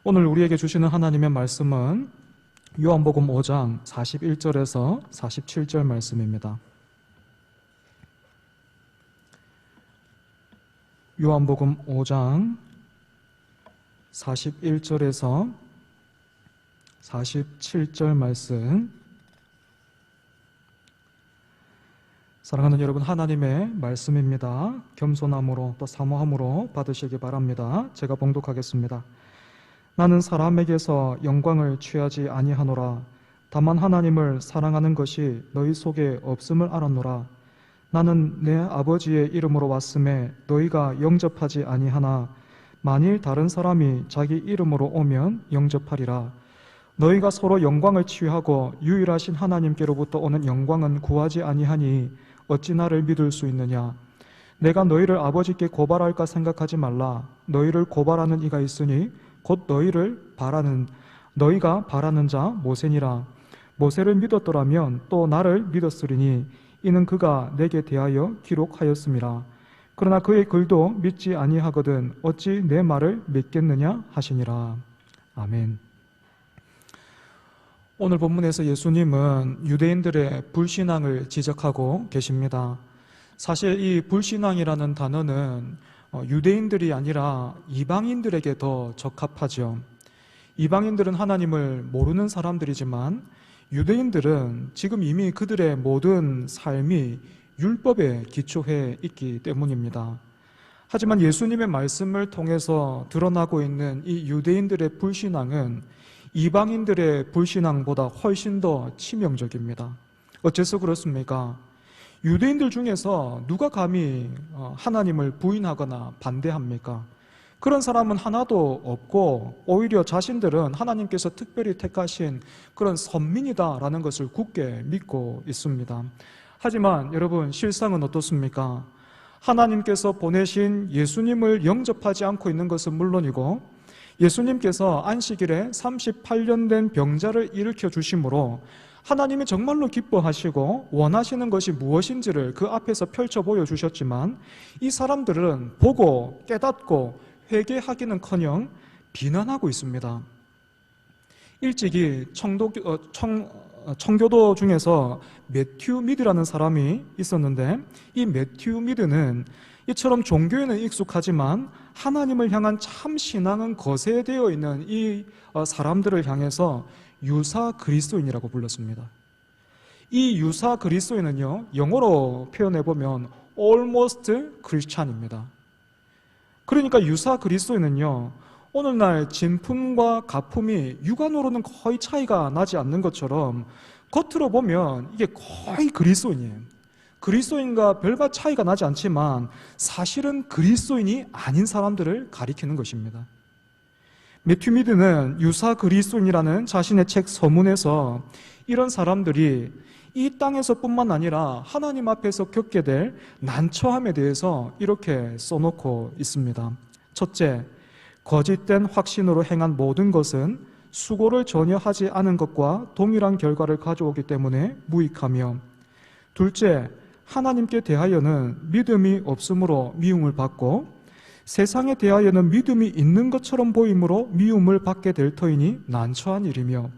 오늘 우리에게 주시는 하나님의 말씀은 요한복음 5장 41절에서 47절 말씀입니다. 요한복음 5장 41절에서 47절 말씀. 사랑하는 여러분, 하나님의 말씀입니다. 겸손함으로 또 사모함으로 받으시기 바랍니다. 제가 봉독하겠습니다. 나는 사람에게서 영광을 취하지 아니하노라. 다만 하나님을 사랑하는 것이 너희 속에 없음을 알았노라. 나는 내 아버지의 이름으로 왔음에 너희가 영접하지 아니하나 만일 다른 사람이 자기 이름으로 오면 영접하리라. 너희가 서로 영광을 취하고 유일하신 하나님께로부터 오는 영광은 구하지 아니하니 어찌 나를 믿을 수 있느냐. 내가 너희를 아버지께 고발할까 생각하지 말라. 너희를 고발하는 이가 있으니 곧 너희가 바라는 자 모세니라. 모세를 믿었더라면 또 나를 믿었으리니 이는 그가 내게 대하여 기록하였음이라. 그러나 그의 글도 믿지 아니하거든 어찌 내 말을 믿겠느냐 하시니라. 아멘. 오늘 본문에서 예수님은 유대인들의 불신앙을 지적하고 계십니다. 사실 이 불신앙이라는 단어는 유대인들이 아니라 이방인들에게 더 적합하죠. 이방인들은 하나님을 모르는 사람들이지만 유대인들은 지금 이미 그들의 모든 삶이 율법에 기초해 있기 때문입니다. 하지만 예수님의 말씀을 통해서 드러나고 있는 이 유대인들의 불신앙은 이방인들의 불신앙보다 훨씬 더 치명적입니다. 어째서 그렇습니까? 유대인들 중에서 누가 감히 하나님을 부인하거나 반대합니까? 그런 사람은 하나도 없고 오히려 자신들은 하나님께서 특별히 택하신 그런 선민이다라는 것을 굳게 믿고 있습니다. 하지만 여러분, 실상은 어떻습니까? 하나님께서 보내신 예수님을 영접하지 않고 있는 것은 물론이고 예수님께서 안식일에 38년 된 병자를 일으켜 주심으로 하나님이 정말로 기뻐하시고 원하시는 것이 무엇인지를 그 앞에서 펼쳐 보여주셨지만 이 사람들은 보고 깨닫고 회개하기는커녕 비난하고 있습니다. 일찍이 청교도 중에서 매튜 미드라는 사람이 있었는데 이 매튜 미드는 이처럼 종교에는 익숙하지만 하나님을 향한 참 신앙은 거세되어 있는 이 사람들을 향해서 유사 그리스도인이라고 불렀습니다. 이 유사 그리스도인은요, 영어로 표현해보면 almost Christian입니다. 그러니까 유사 그리스도인은요, 오늘날 진품과 가품이 육안으로는 거의 차이가 나지 않는 것처럼 겉으로 보면 이게 거의 그리스도인이에요. 그리스도인과 별반 차이가 나지 않지만 사실은 그리스도인이 아닌 사람들을 가리키는 것입니다. 매튜 미드는 유사 그리스도인이라는 자신의 책 서문에서 이런 사람들이 이 땅에서뿐만 아니라 하나님 앞에서 겪게 될 난처함에 대해서 이렇게 써놓고 있습니다. 첫째, 거짓된 확신으로 행한 모든 것은 수고를 전혀 하지 않은 것과 동일한 결과를 가져오기 때문에 무익하며, 둘째, 하나님께 대하여는 믿음이 없으므로 미움을 받고 세상에 대하여는 믿음이 있는 것처럼 보이므로 미움을 받게 될 터이니 난처한 일이며,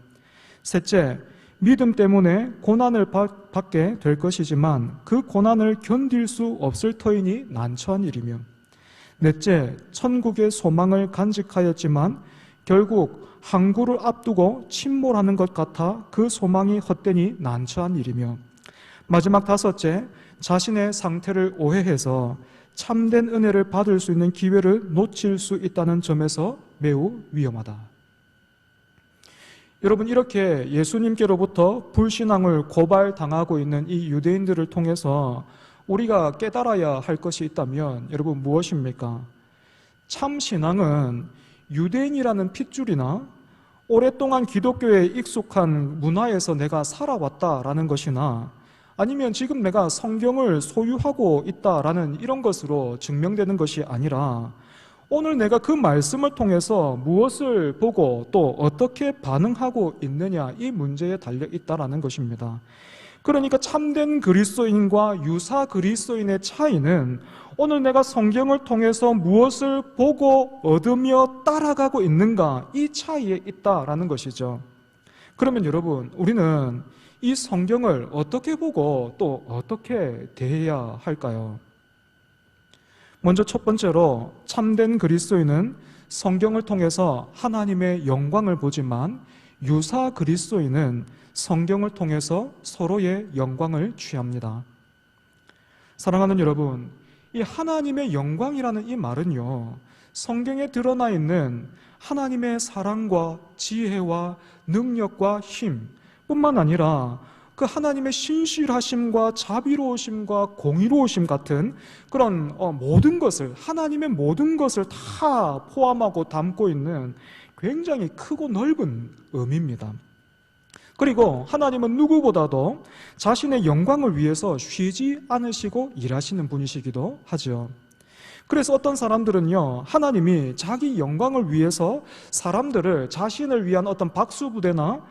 셋째, 믿음 때문에 고난을 받게 될 것이지만 그 고난을 견딜 수 없을 터이니 난처한 일이며, 넷째, 천국의 소망을 간직하였지만 결국 항구를 앞두고 침몰하는 것 같아 그 소망이 헛되니 난처한 일이며, 마지막 다섯째, 자신의 상태를 오해해서 참된 은혜를 받을 수 있는 기회를 놓칠 수 있다는 점에서 매우 위험하다. 여러분, 이렇게 예수님께로부터 불신앙을 고발당하고 있는 이 유대인들을 통해서 우리가 깨달아야 할 것이 있다면 여러분 무엇입니까? 참 신앙은 유대인이라는 핏줄이나 오랫동안 기독교에 익숙한 문화에서 내가 살아왔다라는 것이나 아니면 지금 내가 성경을 소유하고 있다라는 이런 것으로 증명되는 것이 아니라 오늘 내가 그 말씀을 통해서 무엇을 보고 또 어떻게 반응하고 있느냐, 이 문제에 달려 있다라는 것입니다. 그러니까 참된 그리스도인과 유사 그리스도인의 차이는 오늘 내가 성경을 통해서 무엇을 보고 얻으며 따라가고 있는가, 이 차이에 있다라는 것이죠. 그러면 여러분, 우리는 이 성경을 어떻게 보고 또 어떻게 대해야 할까요? 먼저 첫 번째로, 참된 그리스도인은 성경을 통해서 하나님의 영광을 보지만 유사 그리스도인은 성경을 통해서 서로의 영광을 취합니다. 사랑하는 여러분, 이 하나님의 영광이라는 이 말은요, 성경에 드러나 있는 하나님의 사랑과 지혜와 능력과 힘 뿐만 아니라 그 하나님의 신실하심과 자비로우심과 공의로우심 같은 그런 모든 것을, 하나님의 모든 것을 다 포함하고 담고 있는 굉장히 크고 넓은 의미입니다. 그리고 하나님은 누구보다도 자신의 영광을 위해서 쉬지 않으시고 일하시는 분이시기도 하죠. 그래서 어떤 사람들은요, 하나님이 자기 영광을 위해서 사람들을 자신을 위한 어떤 박수부대나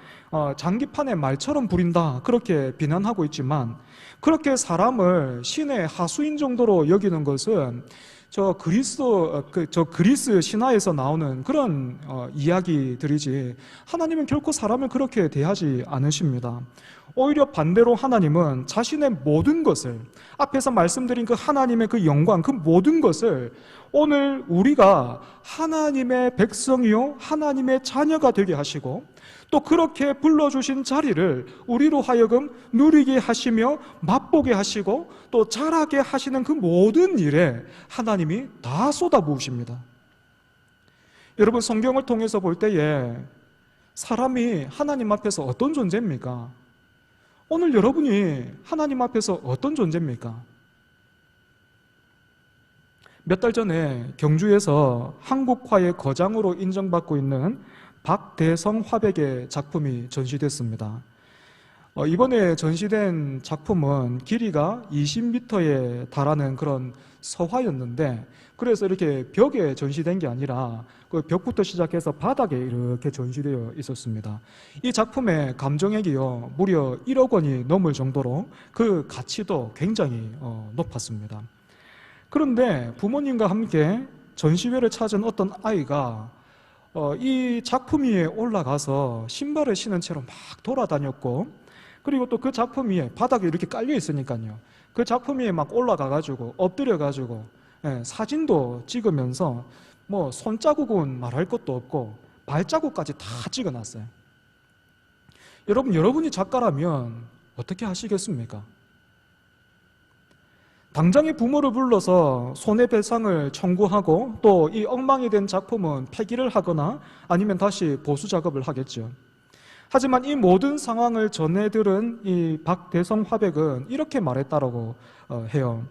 장기판의 말처럼 부린다, 그렇게 비난하고 있지만, 그렇게 사람을 신의 하수인 정도로 여기는 것은 저 그리스 신화에서 나오는 그런 이야기들이지, 하나님은 결코 사람을 그렇게 대하지 않으십니다. 오히려 반대로 하나님은 자신의 모든 것을, 앞에서 말씀드린 그 하나님의 그 영광, 그 모든 것을 오늘 우리가 하나님의 백성이요 하나님의 자녀가 되게 하시고, 또 그렇게 불러주신 자리를 우리로 하여금 누리게 하시며 맛보게 하시고 또 자라게 하시는 그 모든 일에 하나님이 다 쏟아부으십니다. 여러분, 성경을 통해서 볼 때에 사람이 하나님 앞에서 어떤 존재입니까? 오늘 여러분이 하나님 앞에서 어떤 존재입니까? 몇 달 전에 경주에서 한국화의 거장으로 인정받고 있는 박대성 화백의 작품이 전시됐습니다. 이번에 전시된 작품은 길이가 20m에 달하는 그런 서화였는데, 그래서 이렇게 벽에 전시된 게 아니라 그 벽부터 시작해서 바닥에 이렇게 전시되어 있었습니다. 이 작품의 감정액이요, 무려 1억 원이 넘을 정도로 그 가치도 굉장히 높았습니다. 그런데 부모님과 함께 전시회를 찾은 어떤 아이가 이 작품 위에 올라가서 신발을 신은 채로 막 돌아다녔고, 그리고 또 그 작품 위에 바닥에 이렇게 깔려 있으니까요, 그 작품 위에 막 올라가가지고 엎드려가지고 사진도 찍으면서 뭐 손자국은 말할 것도 없고 발자국까지 다 찍어놨어요. 여러분이 작가라면 어떻게 하시겠습니까? 당장의 부모를 불러서 손해배상을 청구하고 또 이 엉망이 된 작품은 폐기를 하거나 아니면 다시 보수 작업을 하겠죠. 하지만 이 모든 상황을 전해들은 이 박대성 화백은 이렇게 말했다라고 해요.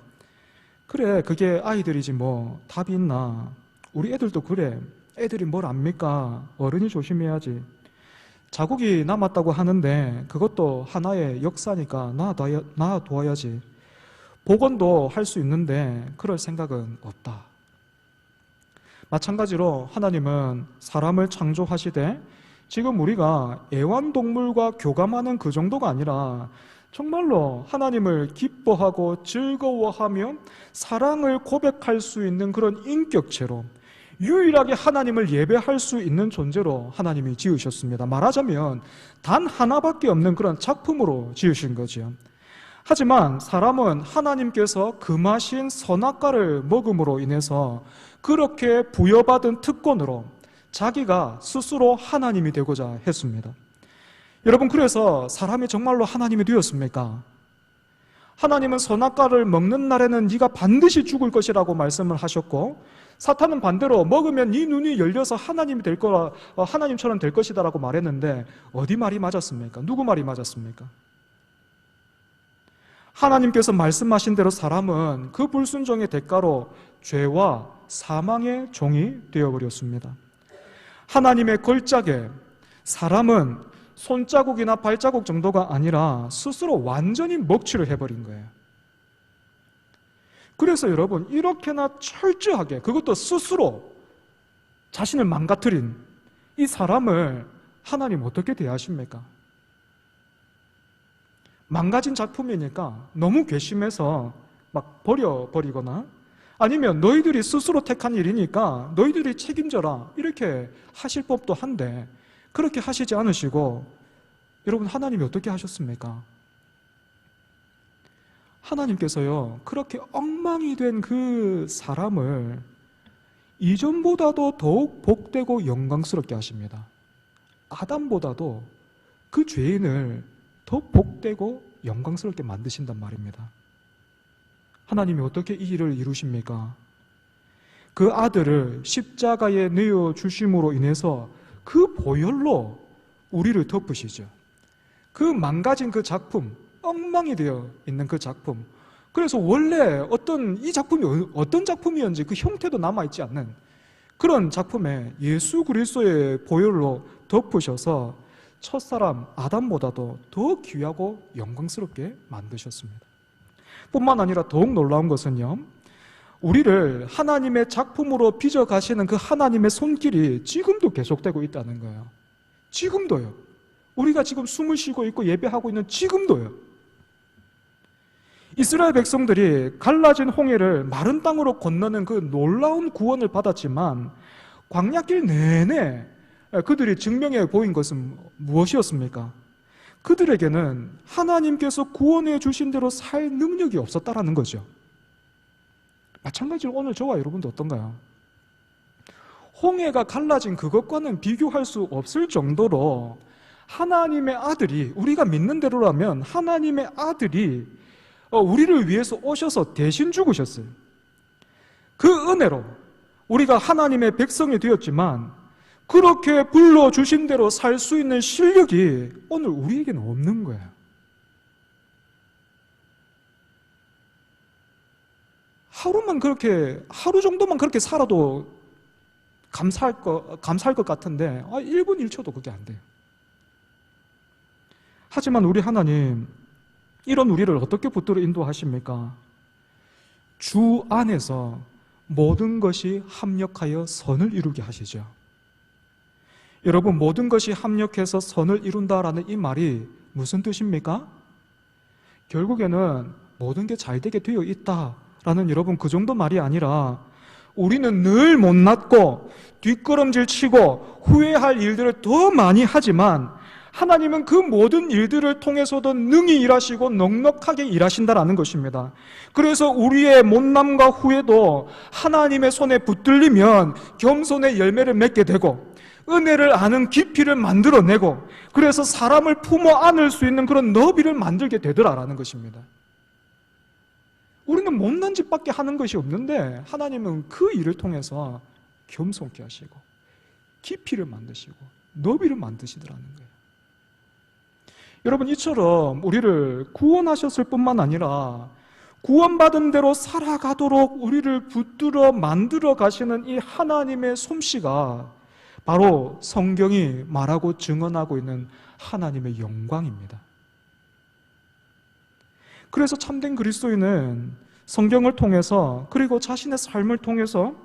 그래, 그게 아이들이지 뭐 답이 있나. 우리 애들도 그래. 애들이 뭘 압니까? 어른이 조심해야지. 자국이 남았다고 하는데 그것도 하나의 역사니까 놔둬야지. 복원도 할 수 있는데 그럴 생각은 없다. 마찬가지로 하나님은 사람을 창조하시되 지금 우리가 애완동물과 교감하는 그 정도가 아니라 정말로 하나님을 기뻐하고 즐거워하며 사랑을 고백할 수 있는 그런 인격체로, 유일하게 하나님을 예배할 수 있는 존재로 하나님이 지으셨습니다. 말하자면 단 하나밖에 없는 그런 작품으로 지으신 거죠. 하지만 사람은 하나님께서 금하신 선악과를 먹음으로 인해서 그렇게 부여받은 특권으로 자기가 스스로 하나님이 되고자 했습니다. 여러분, 그래서 사람이 정말로 하나님이 되었습니까? 하나님은 선악과를 먹는 날에는 네가 반드시 죽을 것이라고 말씀을 하셨고, 사탄은 반대로 먹으면 네 눈이 열려서 하나님이 될 거라, 하나님처럼 될 것이다라고 말했는데 어디 말이 맞았습니까? 누구 말이 맞았습니까? 하나님께서 말씀하신 대로 사람은 그 불순종의 대가로 죄와 사망의 종이 되어버렸습니다. 하나님의 걸작에 사람은 손자국이나 발자국 정도가 아니라 스스로 완전히 먹칠을 해버린 거예요. 그래서 여러분, 이렇게나 철저하게, 그것도 스스로 자신을 망가뜨린 이 사람을 하나님 어떻게 대하십니까? 망가진 작품이니까 너무 괘씸해서 막 버려버리거나 아니면 너희들이 스스로 택한 일이니까 너희들이 책임져라 이렇게 하실 법도 한데 그렇게 하시지 않으시고 여러분 하나님이 어떻게 하셨습니까? 하나님께서요 그렇게 엉망이 된 그 사람을 이전보다도 더욱 복되고 영광스럽게 하십니다. 아담보다도 그 죄인을 더 복되고 영광스럽게 만드신단 말입니다. 하나님이 어떻게 이 일을 이루십니까? 그 아들을 십자가에 내어 주심으로 인해서 그 보혈로 우리를 덮으시죠. 그 망가진 그 작품, 엉망이 되어 있는 그 작품, 그래서 원래 이 작품이 어떤 작품이었는지 그 형태도 남아있지 않는 그런 작품에 예수 그리스도의 보혈로 덮으셔서 첫사람 아담보다도 더 귀하고 영광스럽게 만드셨습니다. 뿐만 아니라 더욱 놀라운 것은요, 우리를 하나님의 작품으로 빚어가시는 그 하나님의 손길이 지금도 계속되고 있다는 거예요. 지금도요. 우리가 지금 숨을 쉬고 있고 예배하고 있는 지금도요. 이스라엘 백성들이 갈라진 홍해를 마른 땅으로 건너는 그 놀라운 구원을 받았지만 광야길 내내 그들이 증명해 보인 것은 무엇이었습니까? 그들에게는 하나님께서 구원해 주신 대로 살 능력이 없었다라는 거죠. 마찬가지로 오늘 저와 여러분도 어떤가요? 홍해가 갈라진 그것과는 비교할 수 없을 정도로 하나님의 아들이, 우리가 믿는 대로라면 하나님의 아들이 우리를 위해서 오셔서 대신 죽으셨어요. 그 은혜로 우리가 하나님의 백성이 되었지만 그렇게 불러주신 대로 살 수 있는 실력이 오늘 우리에게는 없는 거예요. 하루 정도만 그렇게 살아도 감사할 것 같은데 1분 1초도 그게 안 돼요. 하지만 우리 하나님, 이런 우리를 어떻게 붙들어 인도하십니까? 주 안에서 모든 것이 합력하여 선을 이루게 하시죠. 여러분, 모든 것이 합력해서 선을 이룬다라는 이 말이 무슨 뜻입니까? 결국에는 모든 게 잘 되게 되어 있다라는 여러분 그 정도 말이 아니라 우리는 늘 못났고 뒷걸음질 치고 후회할 일들을 더 많이 하지만 하나님은 그 모든 일들을 통해서도 능히 일하시고 넉넉하게 일하신다라는 것입니다. 그래서 우리의 못남과 후회도 하나님의 손에 붙들리면 겸손의 열매를 맺게 되고 은혜를 아는 깊이를 만들어내고 그래서 사람을 품어 안을 수 있는 그런 너비를 만들게 되더라라는 것입니다. 우리는 못난 짓밖에 하는 것이 없는데 하나님은 그 일을 통해서 겸손케 하시고 깊이를 만드시고 너비를 만드시더라는 거예요. 여러분, 이처럼 우리를 구원하셨을 뿐만 아니라 구원받은 대로 살아가도록 우리를 붙들어 만들어 가시는 이 하나님의 솜씨가 바로 성경이 말하고 증언하고 있는 하나님의 영광입니다. 그래서 참된 그리스도인은 성경을 통해서 그리고 자신의 삶을 통해서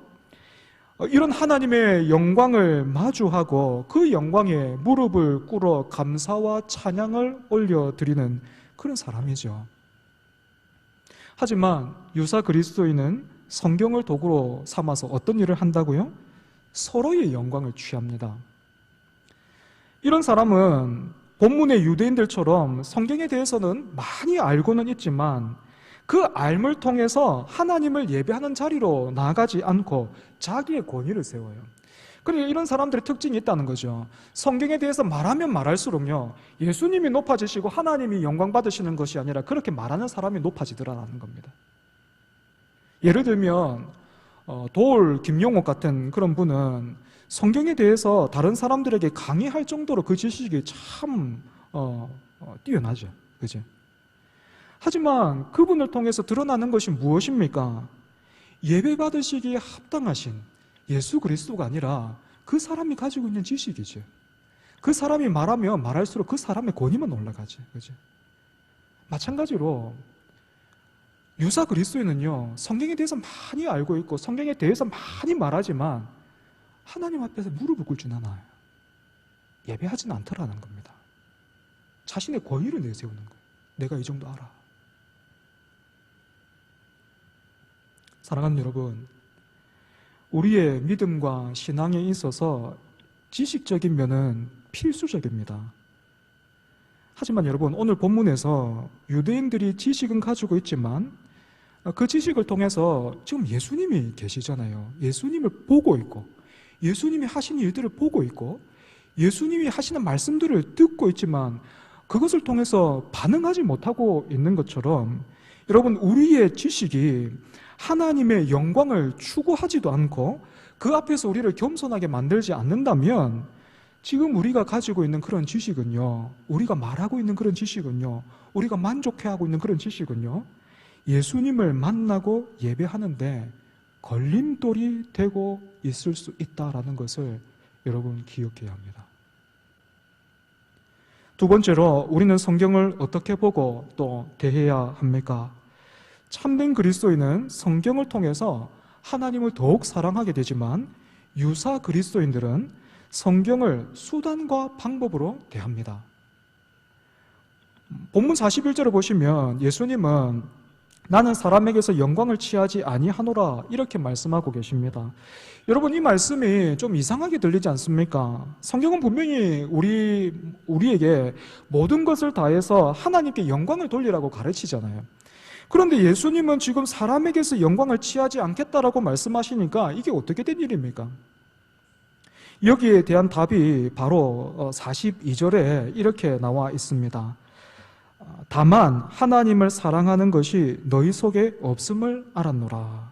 이런 하나님의 영광을 마주하고 그 영광에 무릎을 꿇어 감사와 찬양을 올려드리는 그런 사람이죠. 하지만 유사 그리스도인은 성경을 도구로 삼아서 어떤 일을 한다고요? 서로의 영광을 취합니다. 이런 사람은 본문의 유대인들처럼 성경에 대해서는 많이 알고는 있지만 그 알을 통해서 하나님을 예배하는 자리로 나아가지 않고 자기의 권위를 세워요. 그러니까 이런 사람들의 특징이 있다는 거죠. 성경에 대해서 말하면 말할수록요, 예수님이 높아지시고 하나님이 영광 받으시는 것이 아니라 그렇게 말하는 사람이 높아지더라는 겁니다. 예를 들면 도울 김용옥 같은 그런 분은 성경에 대해서 다른 사람들에게 강의할 정도로 그 지식이 참 뛰어나죠. 그죠? 하지만 그분을 통해서 드러나는 것이 무엇입니까? 예배 받으시기에 합당하신 예수 그리스도가 아니라 그 사람이 가지고 있는 지식이죠. 그 사람이 말하면 말할수록 그 사람의 권위만 올라가죠. 그죠? 마찬가지로 유사 그리스도인은요, 성경에 대해서 많이 알고 있고 성경에 대해서 많이 말하지만 하나님 앞에서 무릎을 꿇지는 않아요. 예배하지는 않더라는 겁니다. 자신의 권위를 내세우는 거예요. 내가 이 정도 알아. 사랑하는 여러분, 우리의 믿음과 신앙에 있어서 지식적인 면은 필수적입니다. 하지만 여러분, 오늘 본문에서 유대인들이 지식은 가지고 있지만 그 지식을 통해서 지금 예수님이 계시잖아요. 예수님을 보고 있고, 예수님이 하신 일들을 보고 있고, 예수님이 하시는 말씀들을 듣고 있지만 그것을 통해서 반응하지 못하고 있는 것처럼, 여러분, 우리의 지식이 하나님의 영광을 추구하지도 않고 그 앞에서 우리를 겸손하게 만들지 않는다면, 지금 우리가 가지고 있는 그런 지식은요, 우리가 말하고 있는 그런 지식은요, 우리가 만족해하고 있는 그런 지식은요, 예수님을 만나고 예배하는데 걸림돌이 되고 있을 수 있다라는 것을 여러분 기억해야 합니다. 두 번째로, 우리는 성경을 어떻게 보고 또 대해야 합니까? 참된 그리스도인은 성경을 통해서 하나님을 더욱 사랑하게 되지만, 유사 그리스도인들은 성경을 수단과 방법으로 대합니다. 본문 41절을 보시면 예수님은 나는 사람에게서 영광을 취하지 아니하노라 이렇게 말씀하고 계십니다. 여러분, 이 말씀이 좀 이상하게 들리지 않습니까? 성경은 분명히 우리에게 모든 것을 다해서 하나님께 영광을 돌리라고 가르치잖아요. 그런데 예수님은 지금 사람에게서 영광을 취하지 않겠다라고 말씀하시니까 이게 어떻게 된 일입니까? 여기에 대한 답이 바로 42절에 이렇게 나와 있습니다. 다만 하나님을 사랑하는 것이 너희 속에 없음을 알았노라.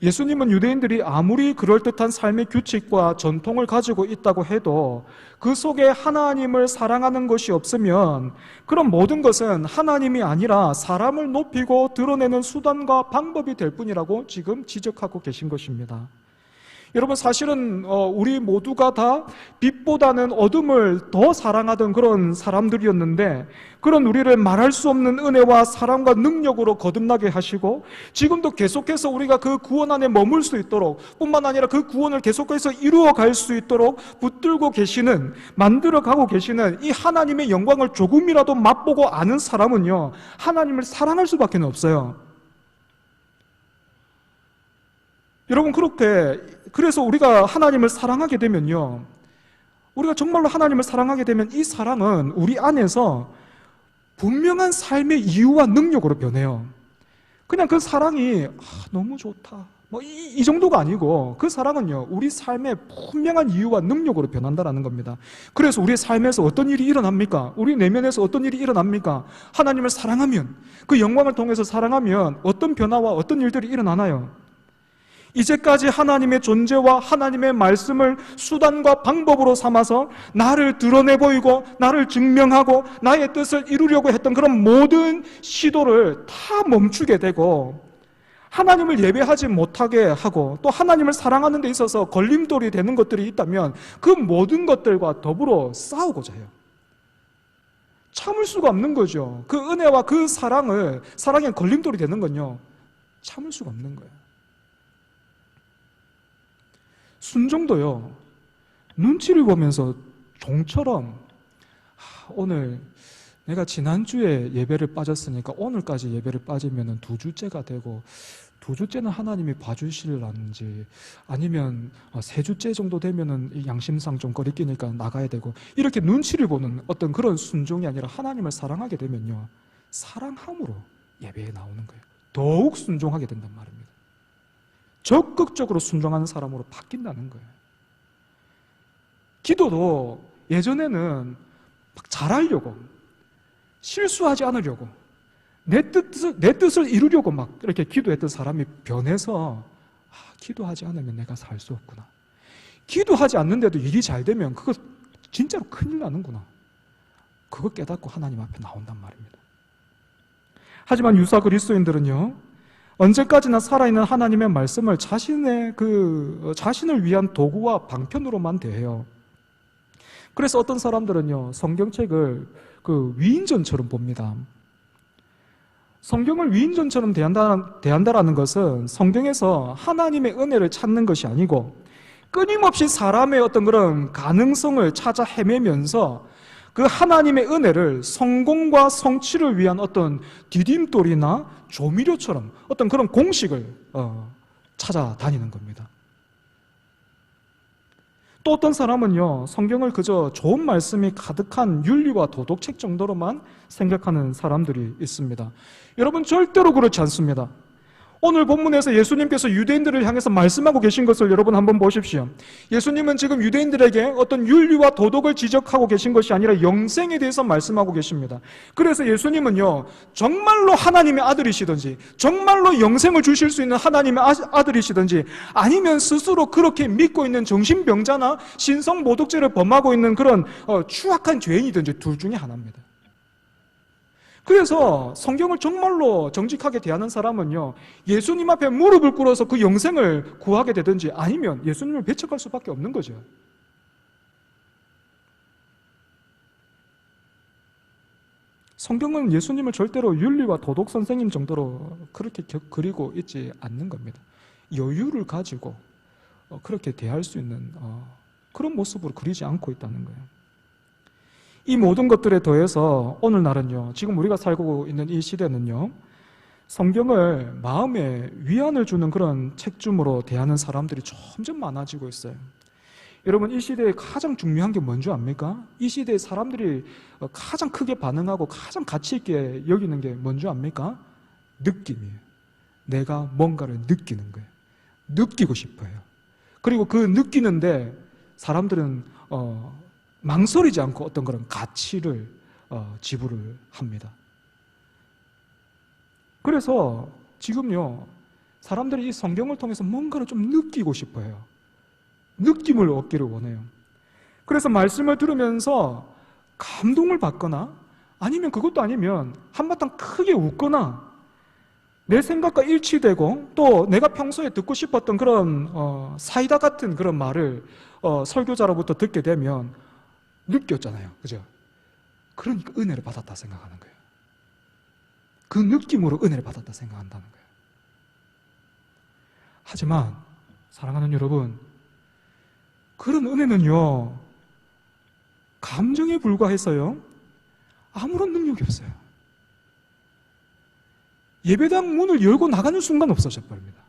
예수님은 유대인들이 아무리 그럴듯한 삶의 규칙과 전통을 가지고 있다고 해도 그 속에 하나님을 사랑하는 것이 없으면 그런 모든 것은 하나님이 아니라 사람을 높이고 드러내는 수단과 방법이 될 뿐이라고 지금 지적하고 계신 것입니다. 여러분, 사실은 우리 모두가 다 빛보다는 어둠을 더 사랑하던 그런 사람들이었는데, 그런 우리를 말할 수 없는 은혜와 사랑과 능력으로 거듭나게 하시고, 지금도 계속해서 우리가 그 구원 안에 머물 수 있도록, 뿐만 아니라 그 구원을 계속해서 이루어갈 수 있도록 붙들고 계시는, 만들어가고 계시는 이 하나님의 영광을 조금이라도 맛보고 아는 사람은요, 하나님을 사랑할 수밖에 없어요. 여러분, 그래서 우리가 하나님을 사랑하게 되면요, 우리가 정말로 하나님을 사랑하게 되면 이 사랑은 우리 안에서 분명한 삶의 이유와 능력으로 변해요. 그냥 그 사랑이 너무 좋다, 이 정도가 아니고, 그 사랑은요, 우리 삶의 분명한 이유와 능력으로 변한다는 겁니다. 그래서 우리의 삶에서 어떤 일이 일어납니까? 우리 내면에서 어떤 일이 일어납니까? 하나님을 사랑하면, 그 영광을 통해서 사랑하면 어떤 변화와 어떤 일들이 일어나나요? 이제까지 하나님의 존재와 하나님의 말씀을 수단과 방법으로 삼아서 나를 드러내 보이고 나를 증명하고 나의 뜻을 이루려고 했던 그런 모든 시도를 다 멈추게 되고, 하나님을 예배하지 못하게 하고 또 하나님을 사랑하는 데 있어서 걸림돌이 되는 것들이 있다면 그 모든 것들과 더불어 싸우고자 해요. 참을 수가 없는 거죠. 그 은혜와 그 사랑에 걸림돌이 되는 건요, 참을 수가 없는 거예요. 순종도요, 눈치를 보면서 종처럼 오늘 내가 지난주에 예배를 빠졌으니까 오늘까지 예배를 빠지면 2주째가 되고, 2주째는 하나님이 봐주실라는지, 아니면 3주째 정도 되면은 양심상 좀 거리끼니까 나가야 되고, 이렇게 눈치를 보는 어떤 그런 순종이 아니라 하나님을 사랑하게 되면요, 사랑함으로 예배에 나오는 거예요. 더욱 순종하게 된단 말입니다. 적극적으로 순종하는 사람으로 바뀐다는 거예요. 기도도 예전에는 막 잘하려고, 실수하지 않으려고, 내 뜻을 이루려고 막 이렇게 기도했던 사람이 변해서, 기도하지 않으면 내가 살 수 없구나, 기도하지 않는데도 일이 잘 되면 그거 진짜로 큰일 나는구나, 그거 깨닫고 하나님 앞에 나온단 말입니다. 하지만 유사 그리스도인들은요, 언제까지나 살아있는 하나님의 말씀을 자신을 위한 도구와 방편으로만 대해요. 그래서 어떤 사람들은요, 성경책을 위인전처럼 봅니다. 성경을 위인전처럼 대한다라는 것은 성경에서 하나님의 은혜를 찾는 것이 아니고, 끊임없이 사람의 어떤 그런 가능성을 찾아 헤매면서 그 하나님의 은혜를 성공과 성취를 위한 어떤 디딤돌이나 조미료처럼 어떤 그런 공식을 찾아다니는 겁니다. 또 어떤 사람은요, 성경을 그저 좋은 말씀이 가득한 윤리와 도덕책 정도로만 생각하는 사람들이 있습니다. 여러분, 절대로 그렇지 않습니다. 오늘 본문에서 예수님께서 유대인들을 향해서 말씀하고 계신 것을 여러분 한번 보십시오. 예수님은 지금 유대인들에게 어떤 윤리와 도덕을 지적하고 계신 것이 아니라 영생에 대해서 말씀하고 계십니다. 그래서 예수님은요, 정말로 하나님의 아들이시든지 정말로 영생을 주실 수 있는 하나님의 아들이시든지 아니면 스스로 그렇게 믿고 있는 정신병자나 신성모독죄를 범하고 있는 그런 추악한 죄인이든지 둘 중에 하나입니다. 그래서 성경을 정말로 정직하게 대하는 사람은요, 예수님 앞에 무릎을 꿇어서 그 영생을 구하게 되든지 아니면 예수님을 배척할 수밖에 없는 거죠. 성경은 예수님을 절대로 윤리와 도덕 선생님 정도로 그렇게 그리고 있지 않는 겁니다. 여유를 가지고 그렇게 대할 수 있는 그런 모습으로 그리지 않고 있다는 거예요. 이 모든 것들에 더해서 오늘날은요, 지금 우리가 살고 있는 이 시대는요, 성경을 마음에 위안을 주는 그런 책중으로 대하는 사람들이 점점 많아지고 있어요. 여러분, 이 시대에 가장 중요한 게 뭔지 압니까? 이 시대에 사람들이 가장 크게 반응하고 가장 가치 있게 여기는 게 뭔지 압니까? 느낌이에요. 내가 뭔가를 느끼는 거예요. 느끼고 싶어요. 그리고 그 느끼는데 사람들은 망설이지 않고 어떤 그런 가치를 지불을 합니다. 그래서 지금요, 사람들이 이 성경을 통해서 뭔가를 좀 느끼고 싶어요. 느낌을 얻기를 원해요. 그래서 말씀을 들으면서 감동을 받거나 아니면 그것도 아니면 한바탕 크게 웃거나 내 생각과 일치되고 또 내가 평소에 듣고 싶었던 그런 사이다 같은 그런 말을 설교자로부터 듣게 되면 느꼈잖아요. 그죠? 그러니까 은혜를 받았다 생각하는 거예요. 그 느낌으로 은혜를 받았다 생각한다는 거예요. 하지만 사랑하는 여러분, 그런 은혜는요, 감정에 불과해서요, 아무런 능력이 없어요. 예배당 문을 열고 나가는 순간 없어져 버립니다.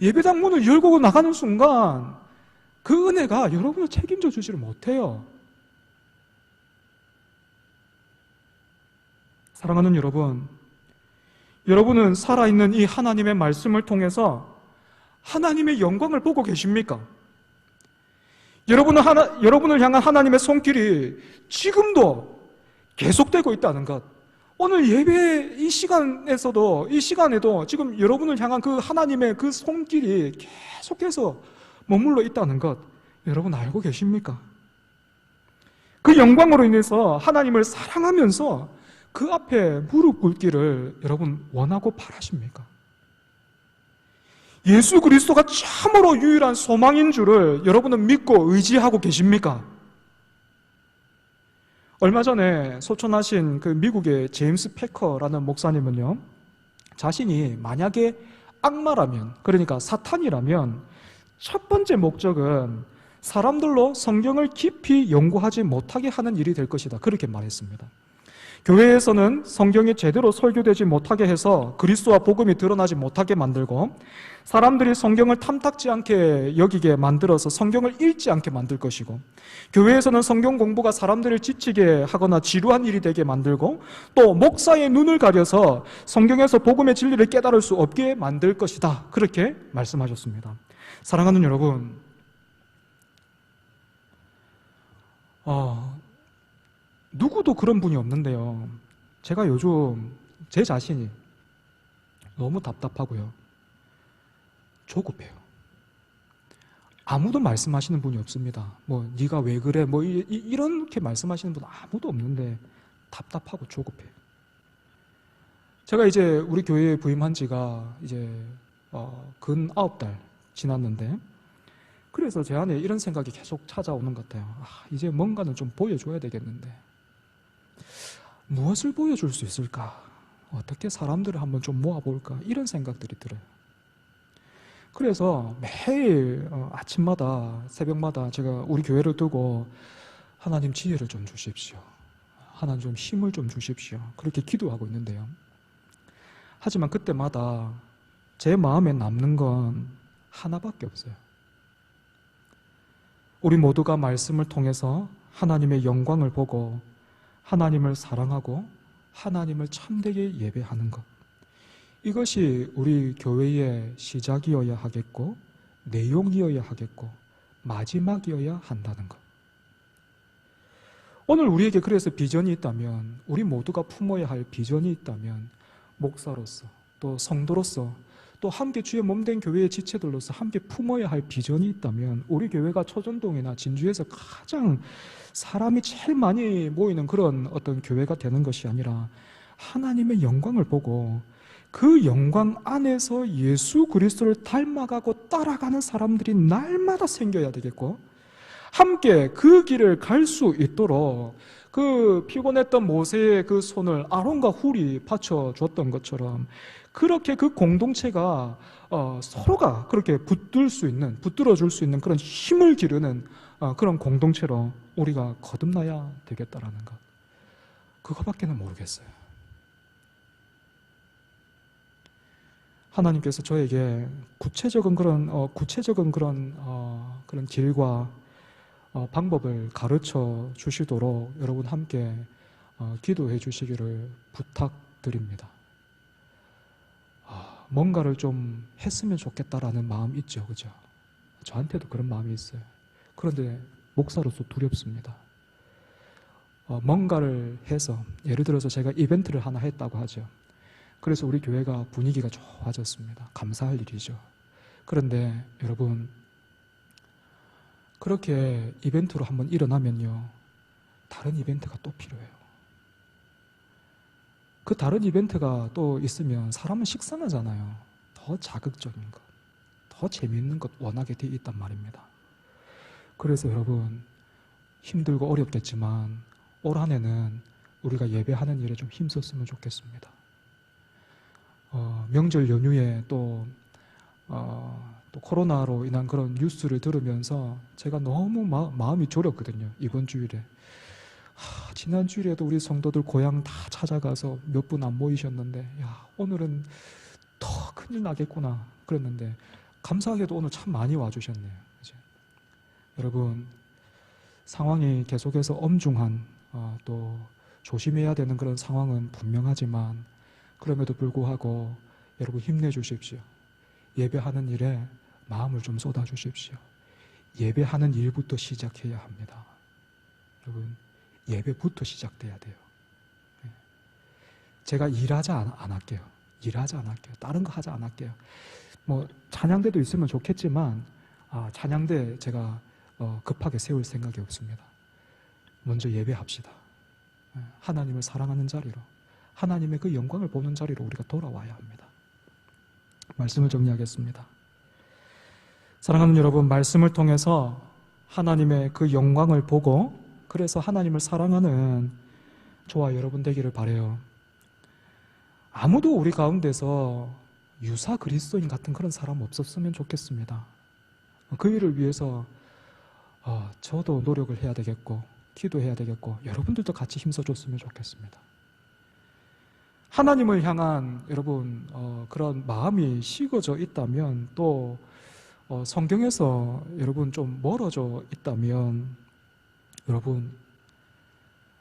예배당 문을 열고 나가는 순간 그 은혜가 여러분을 책임져 주지를 못해요. 사랑하는 여러분, 여러분은 살아있는 이 하나님의 말씀을 통해서 하나님의 영광을 보고 계십니까? 여러분을 향한 하나님의 손길이 지금도 계속되고 있다는 것. 오늘 예배 이 시간에도 지금 여러분을 향한 그 하나님의 그 손길이 계속해서 머물러 있다는 것, 여러분 알고 계십니까? 그 영광으로 인해서 하나님을 사랑하면서 그 앞에 무릎 꿇기를 여러분 원하고 바라십니까? 예수 그리스도가 참으로 유일한 소망인 줄을 여러분은 믿고 의지하고 계십니까? 얼마 전에 소천하신 그 미국의 제임스 패커라는 목사님은요, 자신이 만약에 악마라면, 그러니까 사탄이라면 첫 번째 목적은 사람들로 성경을 깊이 연구하지 못하게 하는 일이 될 것이다, 그렇게 말했습니다. 교회에서는 성경이 제대로 설교되지 못하게 해서 그리스도와 복음이 드러나지 못하게 만들고, 사람들이 성경을 탐탁지 않게 여기게 만들어서 성경을 읽지 않게 만들 것이고, 교회에서는 성경 공부가 사람들을 지치게 하거나 지루한 일이 되게 만들고, 또 목사의 눈을 가려서 성경에서 복음의 진리를 깨달을 수 없게 만들 것이다, 그렇게 말씀하셨습니다. 사랑하는 여러분, 누구도 그런 분이 없는데요, 제가 요즘 제 자신이 너무 답답하고요, 조급해요. 아무도 말씀하시는 분이 없습니다. 뭐 네가 왜 그래, 뭐 이렇게 말씀하시는 분 아무도 없는데 답답하고 조급해요. 제가 이제 우리 교회에 부임한 지가 이제 근 9달 지났는데, 그래서 제 안에 이런 생각이 계속 찾아오는 것 같아요. 이제 뭔가는 좀 보여줘야 되겠는데 무엇을 보여줄 수 있을까? 어떻게 사람들을 한번 좀 모아볼까? 이런 생각들이 들어요. 그래서 매일 아침마다 새벽마다 제가 우리 교회를 두고 하나님 지혜를 좀 주십시오. 하나님 좀 힘을 좀 주십시오. 그렇게 기도하고 있는데요. 하지만 그때마다 제 마음에 남는 건 하나밖에 없어요. 우리 모두가 말씀을 통해서 하나님의 영광을 보고 하나님을 사랑하고 하나님을 참되게 예배하는 것. 이것이 우리 교회의 시작이어야 하겠고 내용이어야 하겠고 마지막이어야 한다는 것. 오늘 우리에게 그래서 비전이 있다면, 우리 모두가 품어야 할 비전이 있다면, 목사로서 또 성도로서 또 함께 주의 몸된 교회의 지체들로서 함께 품어야 할 비전이 있다면, 우리 교회가 초전동이나 진주에서 가장 사람이 제일 많이 모이는 그런 어떤 교회가 되는 것이 아니라 하나님의 영광을 보고 그 영광 안에서 예수 그리스도를 닮아가고 따라가는 사람들이 날마다 생겨야 되겠고, 함께 그 길을 갈 수 있도록 그 피곤했던 모세의 그 손을 아론과 훌이 받쳐줬던 것처럼 그렇게 그 공동체가 서로가 그렇게 붙들어줄 수 있는 그런 힘을 기르는 그런 공동체로 우리가 거듭나야 되겠다라는 것. 그거밖에는 모르겠어요. 하나님께서 저에게 구체적인 그런 길과 방법을 가르쳐 주시도록 여러분 함께 기도해 주시기를 부탁드립니다. 뭔가를 좀 했으면 좋겠다라는 마음 있죠, 그죠? 저한테도 그런 마음이 있어요. 그런데 목사로서 두렵습니다. 뭔가를 해서, 예를 들어서 제가 이벤트를 하나 했다고 하죠. 그래서 우리 교회가 분위기가 좋아졌습니다. 감사할 일이죠. 그런데 여러분, 그렇게 이벤트로 한번 일어나면요, 다른 이벤트가 또 필요해요. 그 다른 이벤트가 또 있으면 사람은 식상하잖아요. 더 자극적인 것, 더 재미있는 것 원하게 돼 있단 말입니다. 그래서 여러분, 힘들고 어렵겠지만 올 한 해는 우리가 예배하는 일에 좀 힘썼으면 좋겠습니다. 명절 연휴에 또 코로나로 인한 그런 뉴스를 들으면서 제가 너무 마음이 졸였거든요. 이번 주일에. 지난 주일에도 우리 성도들 고향 다 찾아가서 몇 분 안 모이셨는데, 오늘은 더 큰일 나겠구나 그랬는데, 감사하게도 오늘 참 많이 와주셨네요. 그죠? 여러분, 상황이 계속해서 엄중한, 또 조심해야 되는 그런 상황은 분명하지만, 그럼에도 불구하고 여러분 힘내주십시오. 예배하는 일에 마음을 좀 쏟아주십시오. 예배하는 일부터 시작해야 합니다. 여러분, 예배부터 시작돼야 돼요. 제가 일하지 안 할게요. 일하지 안 할게요. 다른 거 하지 안 할게요. 뭐 찬양대도 있으면 좋겠지만 찬양대 제가 급하게 세울 생각이 없습니다. 먼저 예배합시다. 하나님을 사랑하는 자리로, 하나님의 그 영광을 보는 자리로 우리가 돌아와야 합니다. 말씀을 정리하겠습니다. 사랑하는 여러분, 말씀을 통해서 하나님의 그 영광을 보고 그래서 하나님을 사랑하는 저와 여러분 되기를 바라요. 아무도 우리 가운데서 유사 그리스도인 같은 그런 사람 없었으면 좋겠습니다. 그 일을 위해서 저도 노력을 해야 되겠고 기도해야 되겠고 여러분들도 같이 힘써줬으면 좋겠습니다. 하나님을 향한 여러분 그런 마음이 식어져 있다면, 또 성경에서 여러분 좀 멀어져 있다면, 여러분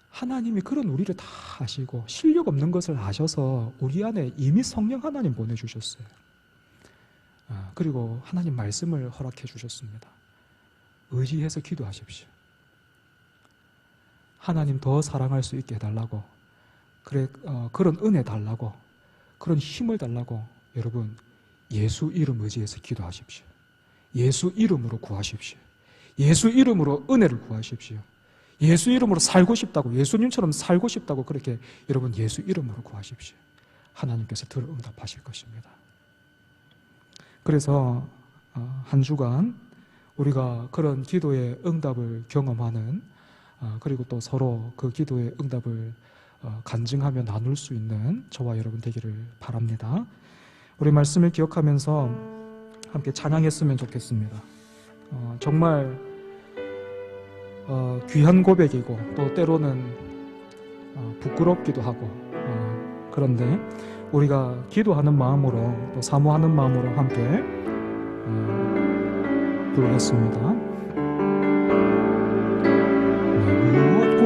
하나님이 그런 우리를 다 아시고 실력 없는 것을 아셔서 우리 안에 이미 성령 하나님 보내주셨어요. 그리고 하나님 말씀을 허락해 주셨습니다. 의지해서 기도하십시오. 하나님 더 사랑할 수 있게 해달라고, 그런 은혜 달라고, 그런 힘을 달라고 여러분 예수 이름 의지해서 기도하십시오. 예수 이름으로 구하십시오. 예수 이름으로 은혜를 구하십시오. 예수 이름으로 살고 싶다고, 예수님처럼 살고 싶다고 그렇게 여러분 예수 이름으로 구하십시오. 하나님께서 들 응답하실 것입니다. 그래서 한 주간 우리가 그런 기도의 응답을 경험하는, 그리고 또 서로 그 기도의 응답을 간증하며 나눌 수 있는 저와 여러분 되기를 바랍니다. 우리 말씀을 기억하면서 함께 찬양했으면 좋겠습니다. 정말 귀한 고백이고 또 때로는 부끄럽기도 하고 그런데 우리가 기도하는 마음으로 또 사모하는 마음으로 함께 부르겠습니다.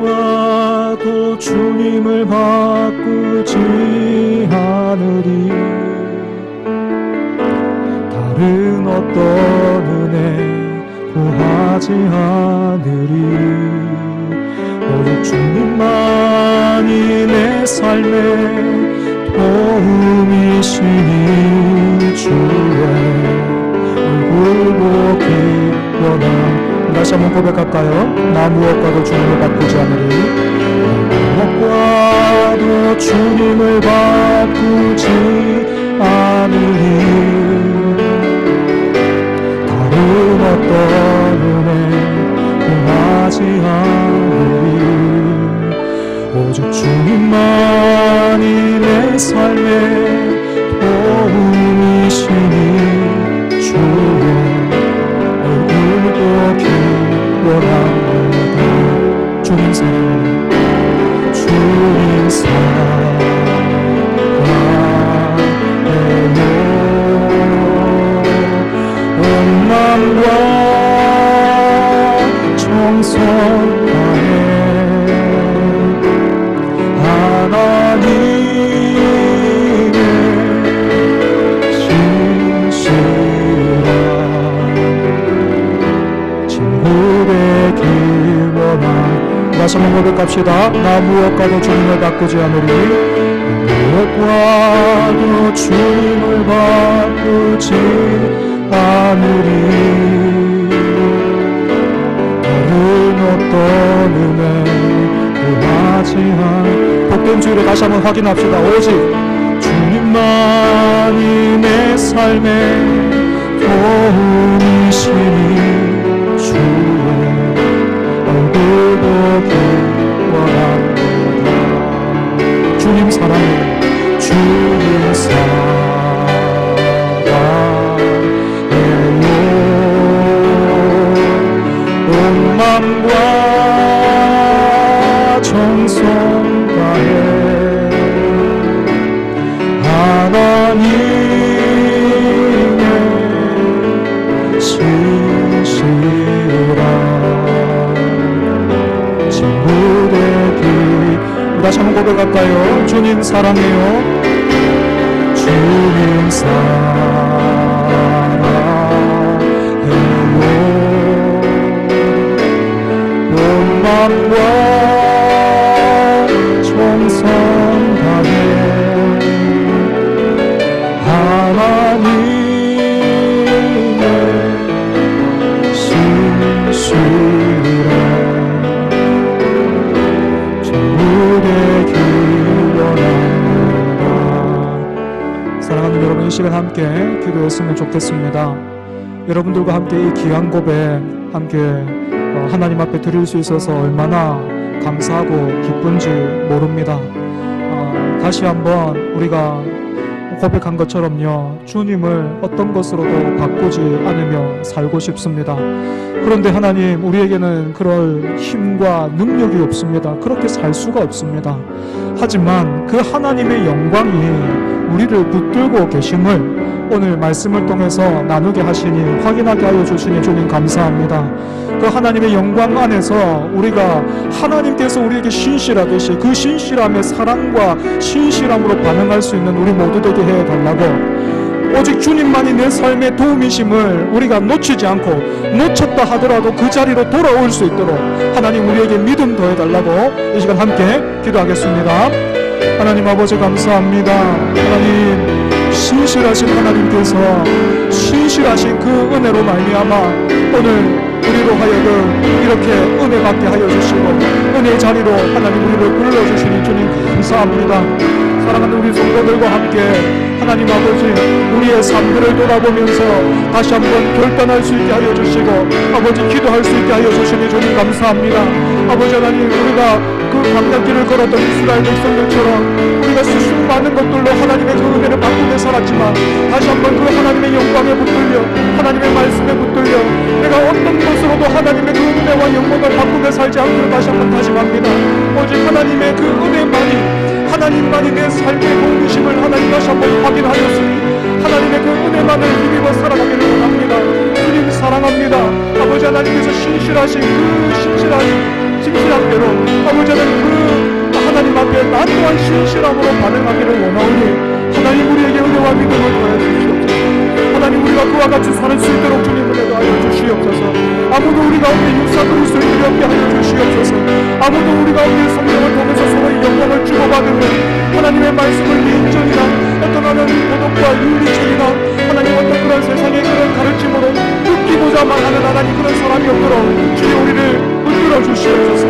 무엇과도 주님을 바꾸지 않으리 다른 어떤 은혜 구하지 않으리 오직 주님만이 내 삶의 도움이시니 주의 얼굴 보기 원함. 다시 한번 고백할까요? 나 무엇과도 주님을 바꾸지 않으리 무엇과도 주님을 바꾸지 않으리 다른 어떤 은혜 구하지 않으리 오직 주님만이 내 삶의 도움이시니 주의 얼굴 보기 원합니다. 주님 사랑해요. 주님 사랑해요. 온 마음과 정성 다해 하나님의 신실한 친구되길 원함. 다시 한번 고백합시다. 나 무엇과도 주님을 바꾸지 않으리 무엇과도 주님을 바꾸지 않으리 다른 어떤 은혜 구하지 않 복된 주의를 다시 한번 확인합시다. 오직 주님만이 내 삶의 도움이시니 주의 얼굴 보기 원합니다. 주님 사랑해 주님 사랑해요. 온 마음과 정성 다해 하나님의 신실한 친구 되기. 다시 한번 고백할까요? 주님 사랑해요. 주님 사랑해요. 온 마음과 정성 다해 하나님의 신실한 친구 되길 원합니다. 사랑하는 여러분, 이 시간 함께 기도했으면 좋겠습니다. 여러분들과 함께 이 귀한 고백 함께 하나님 앞에 드릴 수 있어서 얼마나 감사하고 기쁜지 모릅니다. 다시 한번 우리가 고백한 것처럼요, 주님을 어떤 것으로도 바꾸지 않으며 살고 싶습니다. 그런데 하나님, 우리에게는 그럴 힘과 능력이 없습니다. 그렇게 살 수가 없습니다. 하지만 그 하나님의 영광이 우리를 붙들고 계심을 오늘 말씀을 통해서 나누게 하시니, 확인하게 하여 주시니 주님 감사합니다. 그 하나님의 영광 안에서 우리가 하나님께서 우리에게 신실하듯이 그 신실함의 사랑과 신실함으로 반응할 수 있는 우리 모두 되게 해달라고, 오직 주님만이 내 삶의 도움이심을 우리가 놓치지 않고, 놓쳤다 하더라도 그 자리로 돌아올 수 있도록 하나님 우리에게 믿음 더해달라고 이 시간 함께 기도하겠습니다. 하나님 아버지 감사합니다. 하나님, 신실하신 하나님께서 신실하신 그 은혜로 말미암아 오늘 우리로 하여금 이렇게 은혜 받게 하여 주시고 은혜의 자리로 하나님 우리를 불러주시니 주님 감사합니다. 사랑하는 우리 성도들과 함께 하나님 아버지, 우리의 삶들을 돌아보면서 다시 한번 결단할 수 있게 하여 주시고 아버지 기도할 수 있게 하여 주시니 주님 감사합니다. 아버지 하나님, 우리가 그 광야길을 걸었던 이스라엘 백성들처럼 우리가 수많은 것들로 하나님의 그 은혜를 바꾸며 살았지만 다시 한번 그 하나님의 영광에 붙들려 하나님의 말씀에 붙들려 내가 어떤 것으로도 하나님의 그 은혜와 영광을 바꾸며 신실한 대로 아버지는 그 하나님 앞에 나 또한 신실함으로 반응하기를 원하오니 하나님 우리에게 은혜와 믿음을 더해 주시옵소서. 하나님 우리가 그와 같이 살 수 있도록 주님 은혜도 하여 주시옵소서. 아무도 우리 가운데 육사 그릴 수 있게 없게 하여 주시옵소서. 아무도 우리 가운데 성령을 통해서 서로의 영광을 주고받으며 하나님의 말씀을 인정이나 어떤 하는 도덕과 윤리적이나 하나님 어떤 그런 세상의 그런 가르침으로 웃기고자만 하는 하나님 그런 사람이 없도록 주여 우리를 붙들어 주시옵소서.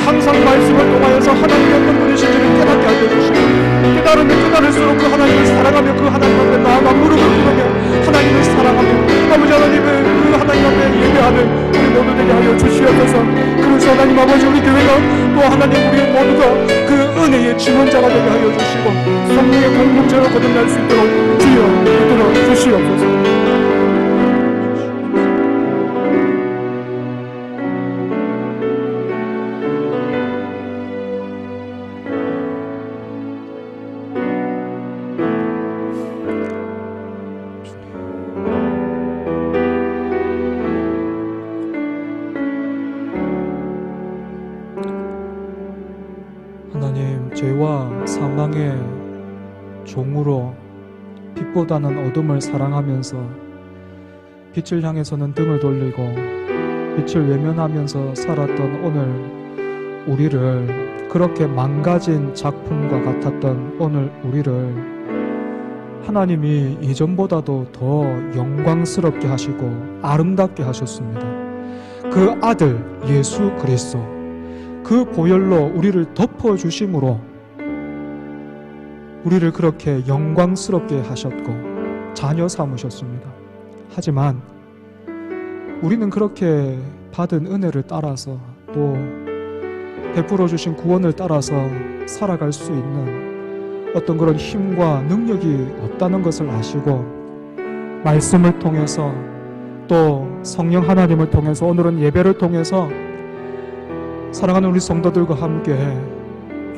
항상 말씀을 통하여서 하나님의 어떤 분이신지를 깨닫게 하여 주시고 깨달으면 깨달을수록 그 하나님을 사랑하며 그 하나님 앞에 나아가 무릎을 꿇으며 하나님을 사랑하며 아버지 하나님의 그 하나님 앞에 예배하는 우리 모두 되게 하여 주시옵소서. 그래서 하나님 아버지 우리 교회가 또 하나님 우리 모두가 그 은혜의 증언자가 되게 하여 주시고 성령의 공동체로 거듭날 수 있도록 주여 붙들어 주시옵소서. 하나님, 죄와 사망의 종으로 빛보다는 어둠을 사랑하면서 빛을 향해서는 등을 돌리고 빛을 외면하면서 살았던 오늘 우리를, 그렇게 망가진 작품과 같았던 오늘 우리를 하나님이 이전보다도 더 영광스럽게 하시고 아름답게 하셨습니다. 그 아들 예수 그리스도, 그 보혈로 우리를 덮어주심으로 우리를 그렇게 영광스럽게 하셨고 자녀 삼으셨습니다. 하지만 우리는 그렇게 받은 은혜를 따라서 또 베풀어 주신 구원을 따라서 살아갈 수 있는 어떤 그런 힘과 능력이 없다는 것을 아시고 말씀을 통해서 또 성령 하나님을 통해서 오늘은 예배를 통해서 사랑하는 우리 성도들과 함께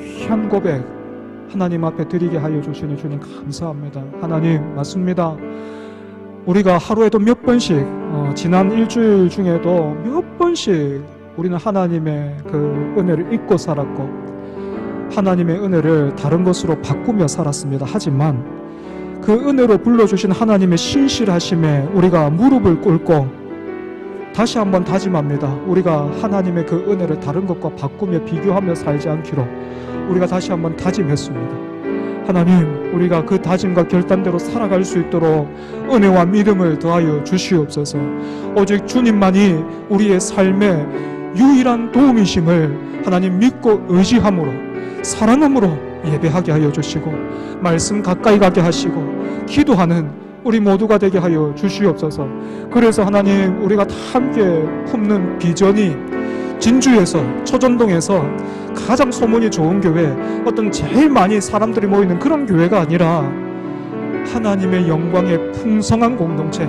귀한 고백 하나님 앞에 드리게 하여 주시니 주님 감사합니다. 하나님, 맞습니다. 우리가 하루에도 몇 번씩 지난 일주일 중에도 몇 번씩 우리는 하나님의 그 은혜를 잊고 살았고 하나님의 은혜를 다른 것으로 바꾸며 살았습니다. 하지만 그 은혜로 불러주신 하나님의 신실하심에 우리가 무릎을 꿇고 다시 한번 다짐합니다. 우리가 하나님의 그 은혜를 다른 것과 바꾸며 비교하며 살지 않기로 우리가 다시 한번 다짐했습니다. 하나님, 우리가 그 다짐과 결단대로 살아갈 수 있도록 은혜와 믿음을 더하여 주시옵소서. 오직 주님만이 우리의 삶의 유일한 도움이심을 하나님 믿고 의지함으로 사랑함으로 예배하게 하여 주시고 말씀 가까이 가게 하시고 기도하는 우리 모두가 되게 하여 주시옵소서. 그래서 하나님, 우리가 다 함께 품는 비전이 진주에서, 초전동에서 가장 소문이 좋은 교회, 어떤 제일 많이 사람들이 모이는 그런 교회가 아니라 하나님의 영광의 풍성한 공동체,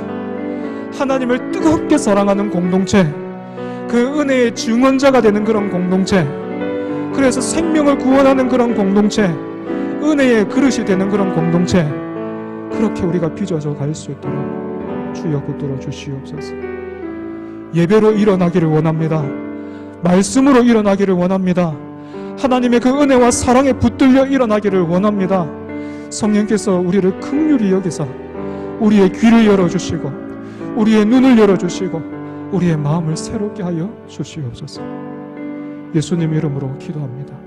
하나님을 뜨겁게 사랑하는 공동체, 그 은혜의 증언자가 되는 그런 공동체, 그래서 생명을 구원하는 그런 공동체, 은혜의 그릇이 되는 그런 공동체, 그렇게 우리가 빚어져 갈 수 있도록 주여 붙들어 주시옵소서. 예배로 일어나기를 원합니다. 말씀으로 일어나기를 원합니다. 하나님의 그 은혜와 사랑에 붙들려 일어나기를 원합니다. 성령께서 우리를 긍휼히 여기사 우리의 귀를 열어주시고 우리의 눈을 열어주시고 우리의 마음을 새롭게 하여 주시옵소서. 예수님 이름으로 기도합니다.